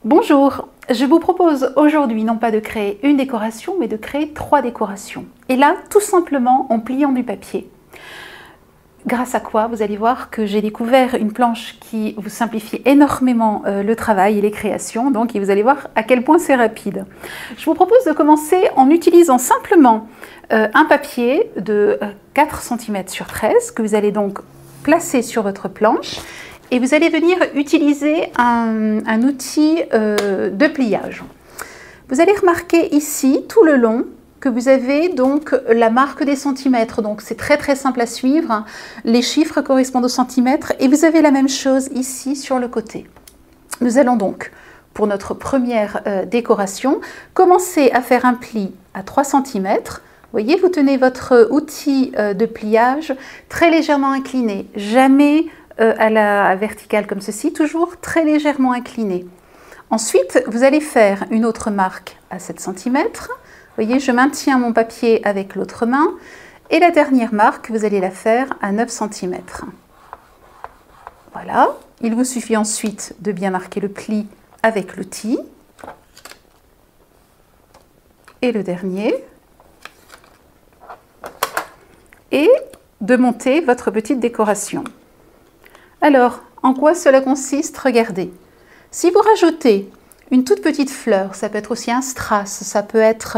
Bonjour, je vous propose aujourd'hui non pas de créer une décoration, mais de créer 3 décorations. Et là, tout simplement en pliant du papier. Grâce à quoi, vous allez voir que j'ai découvert une planche qui vous simplifie énormément le travail et les créations, donc et vous allez voir à quel point c'est rapide. Je vous propose de commencer en utilisant simplement un papier de 4 cm sur 13 que vous allez donc placer sur votre planche. Et vous allez venir utiliser un outil de pliage. Vous allez remarquer ici, tout le long, que vous avez donc la marque des centimètres. Donc c'est très simple à suivre. Les chiffres correspondent aux centimètres. Et vous avez la même chose ici sur le côté. Nous allons donc, pour notre première décoration, commencer à faire un pli à 3 cm. Vous voyez, vous tenez votre outil de pliage très légèrement incliné. Jamais à la verticale comme ceci, toujours très légèrement incliné. Ensuite, vous allez faire une autre marque à 7 cm. Vous voyez, je maintiens mon papier avec l'autre main. Et la dernière marque, vous allez la faire à 9 cm. Voilà. Il vous suffit ensuite de bien marquer le pli avec l'outil. Et le dernier. Et de monter votre petite décoration. Alors, en quoi cela consiste? Regardez. Si vous rajoutez une toute petite fleur, ça peut être aussi un strass, ça peut être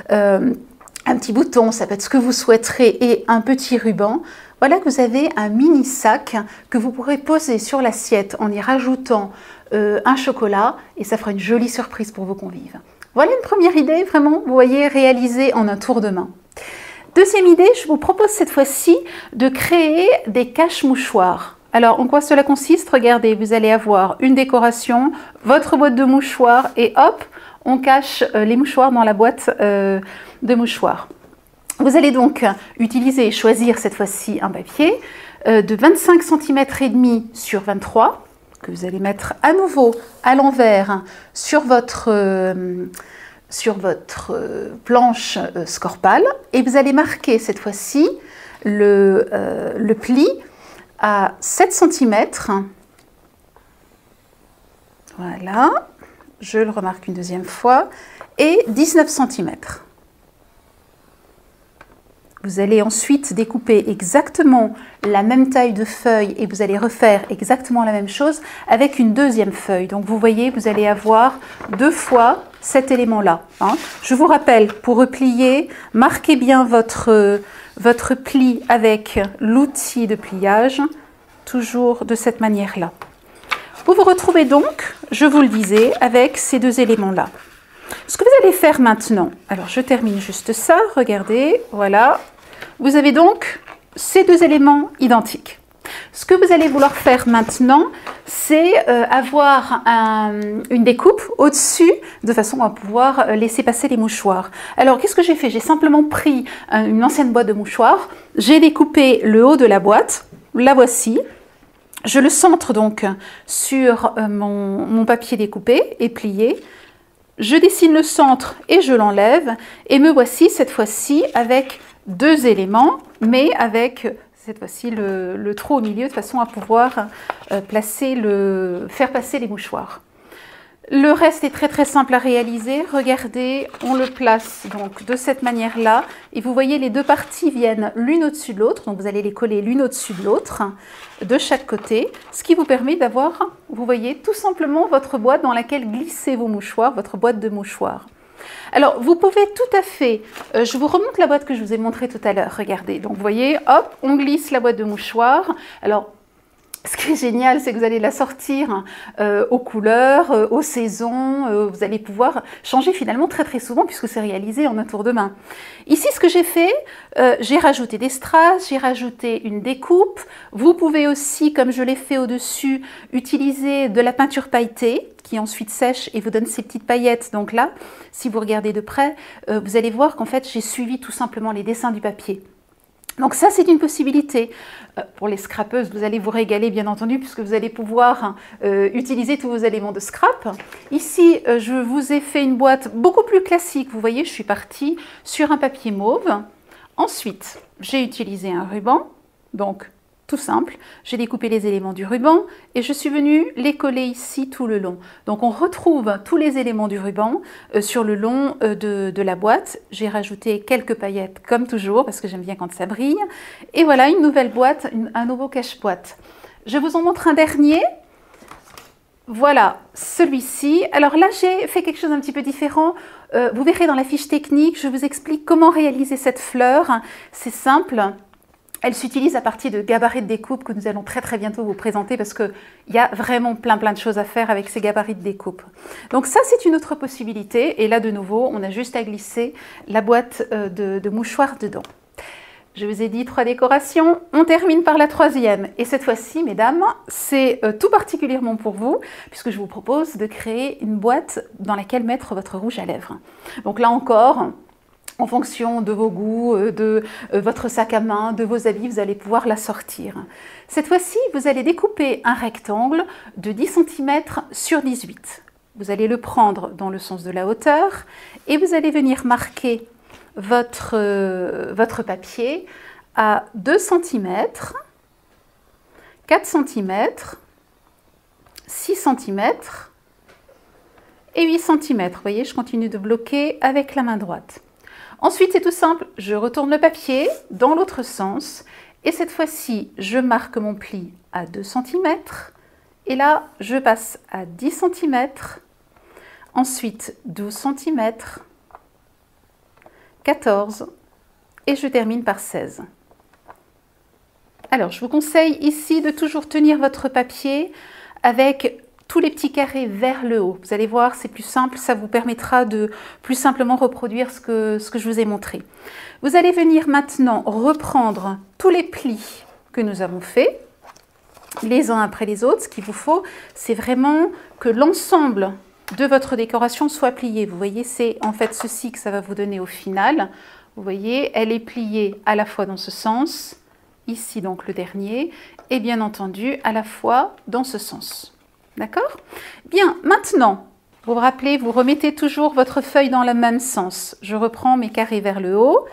un petit bouton, ça peut être ce que vous souhaiterez et un petit ruban, voilà que vous avez un mini sac que vous pourrez poser sur l'assiette en y rajoutant un chocolat et ça fera une jolie surprise pour vos convives. Voilà une première idée, vraiment, vous voyez, réalisée en un tour de main. Deuxième idée, je vous propose cette fois-ci de créer des cache-mouchoirs. Alors, en quoi cela consiste? Regardez, vous allez avoir une décoration, votre boîte de mouchoirs et hop, on cache les mouchoirs dans la boîte de mouchoirs. Vous allez donc utiliser et choisir cette fois-ci un papier de 25 cm et demi sur 23 que vous allez mettre à nouveau à l'envers sur votre planche Scorpal et vous allez marquer cette fois-ci le pli à 7 cm. Voilà, je le remarque une deuxième fois, et 19 cm. Vous allez ensuite découper exactement la même taille de feuille et vous allez refaire exactement la même chose avec une deuxième feuille. Donc vous voyez, vous allez avoir 2 fois cet élément-là. Je vous rappelle, pour replier, marquez bien votre pli avec l'outil de pliage, toujours de cette manière-là. Vous vous retrouvez donc, je vous le disais, avec ces 2 éléments-là. Ce que vous allez faire maintenant, alors je termine juste ça, regardez, voilà. Vous avez donc ces 2 éléments identiques. Ce que vous allez vouloir faire maintenant, c'est avoir une découpe au-dessus de façon à pouvoir laisser passer les mouchoirs. Alors, qu'est-ce que j'ai fait? J'ai simplement pris une ancienne boîte de mouchoirs, j'ai découpé le haut de la boîte, la voici. Je le centre donc sur mon papier découpé et plié. Je dessine le centre et je l'enlève. Et me voici cette fois-ci avec 2 éléments, mais avec cette fois-ci le trou au milieu de façon à pouvoir faire passer les mouchoirs. Le reste est très simple à réaliser. Regardez, on le place donc de cette manière-là. Et vous voyez, les 2 parties viennent l'une au-dessus de l'autre. Donc vous allez les coller l'une au-dessus de l'autre, de chaque côté. Ce qui vous permet d'avoir, vous voyez, tout simplement votre boîte dans laquelle glisser vos mouchoirs, votre boîte de mouchoirs. Alors, vous pouvez tout à fait, je vous remonte la boîte que je vous ai montrée tout à l'heure, regardez. Donc, vous voyez, hop, on glisse la boîte de mouchoirs. Alors, ce qui est génial, c'est que vous allez la sortir aux couleurs, aux saisons. Vous allez pouvoir changer finalement très souvent puisque c'est réalisé en un tour de main. Ici, ce que j'ai fait, j'ai rajouté des strass, j'ai rajouté une découpe. Vous pouvez aussi, comme je l'ai fait au-dessus, utiliser de la peinture pailletée qui ensuite sèche et vous donne ces petites paillettes. Donc là, si vous regardez de près, vous allez voir qu'en fait, j'ai suivi tout simplement les dessins du papier. Donc ça, c'est une possibilité. Pour les scrapeuses, vous allez vous régaler, bien entendu, puisque vous allez pouvoir utiliser tous vos éléments de scrap. Ici, je vous ai fait une boîte beaucoup plus classique. Vous voyez, je suis partie sur un papier mauve. Ensuite, j'ai utilisé un ruban. Donc, tout simple. J'ai découpé les éléments du ruban et je suis venue les coller ici tout le long. Donc on retrouve tous les éléments du ruban sur le long de la boîte. J'ai rajouté quelques paillettes comme toujours parce que j'aime bien quand ça brille. Et voilà une nouvelle boîte, un nouveau cache-boîte. Je vous en montre un dernier. Voilà, celui-ci. Alors là, j'ai fait quelque chose d'un petit peu différent. Vous verrez dans la fiche technique, je vous explique comment réaliser cette fleur. C'est simple. Elle s'utilise à partir de gabarits de découpe que nous allons très bientôt vous présenter parce qu'il y a vraiment plein de choses à faire avec ces gabarits de découpe. Donc ça, c'est une autre possibilité. Et là, de nouveau, on a juste à glisser la boîte de mouchoirs dedans. Je vous ai dit 3 décorations, on termine par la 3e. Et cette fois-ci, mesdames, c'est tout particulièrement pour vous, puisque je vous propose de créer une boîte dans laquelle mettre votre rouge à lèvres. Donc là encore, en fonction de vos goûts, de votre sac à main, de vos habits, vous allez pouvoir la sortir. Cette fois-ci, vous allez découper un rectangle de 10 cm sur 18. Vous allez le prendre dans le sens de la hauteur et vous allez venir marquer votre papier à 2 cm, 4 cm, 6 cm et 8 cm. Vous voyez, je continue de bloquer avec la main droite. Ensuite, c'est tout simple, je retourne le papier dans l'autre sens et cette fois-ci, je marque mon pli à 2 cm et là, je passe à 10 cm, ensuite 12 cm, 14 et je termine par 16. Alors, je vous conseille ici de toujours tenir votre papier avec tous les petits carrés vers le haut. Vous allez voir, c'est plus simple, ça vous permettra de plus simplement reproduire ce que je vous ai montré. Vous allez venir maintenant reprendre tous les plis que nous avons faits, les uns après les autres. Ce qu'il vous faut, c'est vraiment que l'ensemble de votre décoration soit pliée. Vous voyez, c'est en fait ceci que ça va vous donner au final. Vous voyez, elle est pliée à la fois dans ce sens, ici donc le dernier, et bien entendu à la fois dans ce sens. D'accord? Bien, maintenant, vous vous rappelez, vous remettez toujours votre feuille dans le même sens. Je reprends mes carrés vers le haut.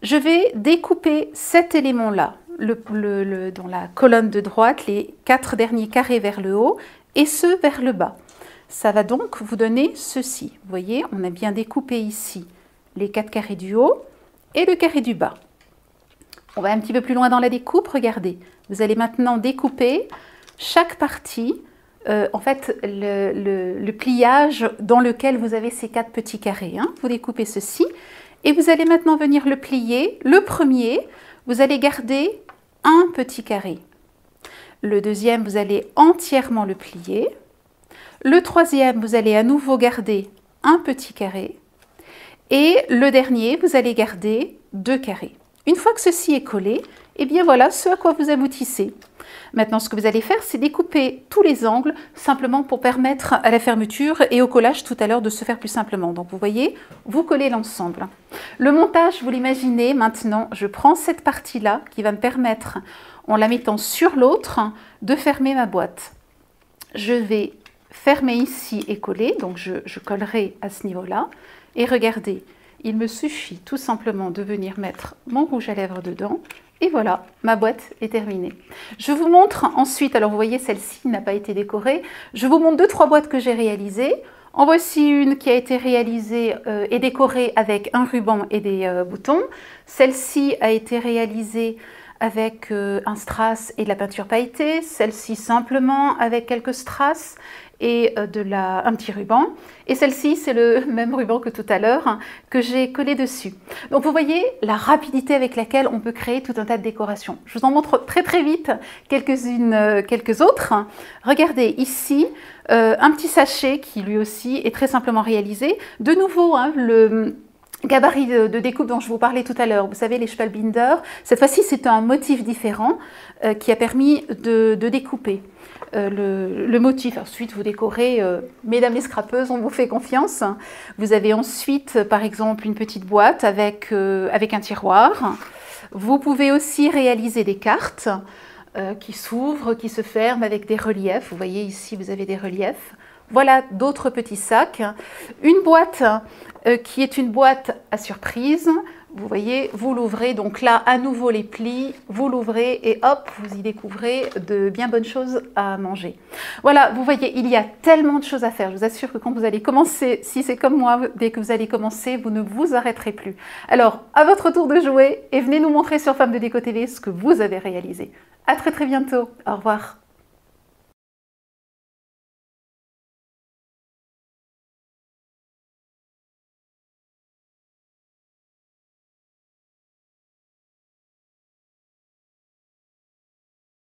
Je vais découper cet élément-là, dans la colonne de droite, les 4 derniers carrés vers le haut et ceux vers le bas. Ça va donc vous donner ceci. Vous voyez, on a bien découpé ici les 4 carrés du haut et le carré du bas. On va un petit peu plus loin dans la découpe. Regardez, vous allez maintenant découper chaque partie, en fait, le pliage dans lequel vous avez ces 4 petits carrés. Hein. Vous découpez ceci et vous allez maintenant venir le plier. Le premier, vous allez garder un petit carré. Le deuxième, vous allez entièrement le plier. Le troisième, vous allez à nouveau garder un petit carré. Et le dernier, vous allez garder 2 carrés. Une fois que ceci est collé, et bien voilà ce à quoi vous aboutissez. Maintenant, ce que vous allez faire, c'est découper tous les angles, simplement pour permettre à la fermeture et au collage tout à l'heure de se faire plus simplement. Donc vous voyez, vous collez l'ensemble. Le montage, vous l'imaginez, maintenant, je prends cette partie-là qui va me permettre, en la mettant sur l'autre, de fermer ma boîte. Je vais fermer ici et coller, donc je collerai à ce niveau-là. Et regardez, il me suffit tout simplement de venir mettre mon rouge à lèvres dedans. Et voilà, ma boîte est terminée. Je vous montre ensuite, alors vous voyez celle-ci n'a pas été décorée, je vous montre 2-3 boîtes que j'ai réalisées. En voici une qui a été réalisée et décorée avec un ruban et des boutons. Celle-ci a été réalisée avec un strass et de la peinture pailletée. Celle-ci simplement avec quelques strass et un petit ruban. Et celle-ci, c'est le même ruban que tout à l'heure hein, que j'ai collé dessus. Donc vous voyez la rapidité avec laquelle on peut créer tout un tas de décorations. Je vous en montre très vite quelques autres. Regardez ici, un petit sachet qui lui aussi est très simplement réalisé. De nouveau, hein, le gabarit de découpe dont je vous parlais tout à l'heure, vous savez, les Spalbinder, cette fois-ci c'est un motif différent qui a permis de découper le motif. Ensuite vous décorez, mesdames les scrapeuses, on vous fait confiance. Vous avez ensuite par exemple une petite boîte avec un tiroir. Vous pouvez aussi réaliser des cartes qui s'ouvrent, qui se ferment avec des reliefs. Vous voyez ici vous avez des reliefs. Voilà d'autres petits sacs. Une boîte qui est une boîte à surprise. Vous voyez, vous l'ouvrez, donc là, à nouveau les plis, vous l'ouvrez et hop, vous y découvrez de bien bonnes choses à manger. Voilà, vous voyez, il y a tellement de choses à faire. Je vous assure que quand vous allez commencer, si c'est comme moi, dès que vous allez commencer, vous ne vous arrêterez plus. Alors, à votre tour de jouer et venez nous montrer sur Femme de Déco TV ce que vous avez réalisé. À très bientôt. Au revoir.